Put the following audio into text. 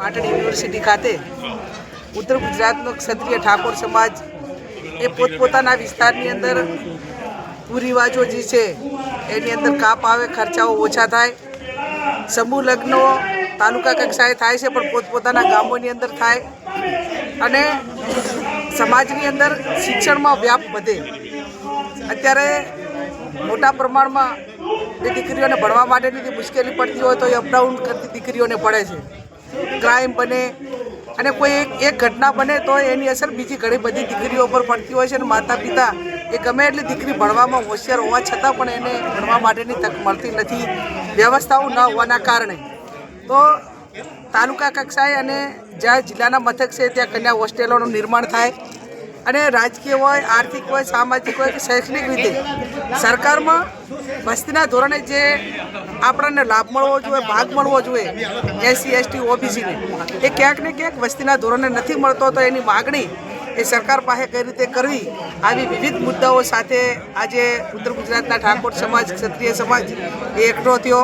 Patan university ખાતે ઉત્તર ગુજરાતનો ક્ષત્રિય ઠાકોર સમાજ એ પોતપોતાના વિસ્તારની અંદર કુરિવાજો જે છે એની અંદર કાપ આવે, ખર્ચાઓ ઓછા થાય, સમૂહ લગ્નો તાલુકા કક્ષાએ થાય છે પણ પોતપોતાના ગામોની અંદર થાય અને સમાજની અંદર શિક્ષણમાં વ્યાપ વધે. અત્યારે મોટા પ્રમાણમાં જે દીકરીઓને ભણવા માટેની મુશ્કેલી પડતી હોય તો એ અપડાઉન કરતી દીકરીઓને પડે છે. ક્રાઇમ બને અને કોઈ એક ઘટના બને તો એની અસર બીજી ઘણી બધી દીકરીઓ પર પડતી હોય છે અને માતા પિતા એ ગમે એટલી દીકરી ભણવામાં હોશિયાર હોવા છતાં પણ એને ભણવા માટેની તક મળતી નથી, વ્યવસ્થાઓ ન હોવાના કારણે. તો તાલુકા કક્ષાએ અને જ્યાં જિલ્લાના મથક છે ત્યાં કન્યા હોસ્ટેલોનું નિર્માણ થાય અને રાજકીય હોય, આર્થિક હોય, સામાજિક હોય કે શૈક્ષણિક રીતે સરકારમાં વસ્તીના ધોરણે જે આપણને લાભ મળવો જોઈએ, ભાગ મળવો જોઈએ SC ST OBCને, એ ક્યાંક ને ક્યાંક વસ્તીના ધોરણે નથી મળતો. તો એની માગણી એ સરકાર પાસે કઈ રીતે કરવી, આવી વિવિધ મુદ્દાઓ સાથે આજે ઉત્તર ગુજરાતના ઠાકોર સમાજ, ક્ષત્રિય સમાજ એ એકઠો થયો.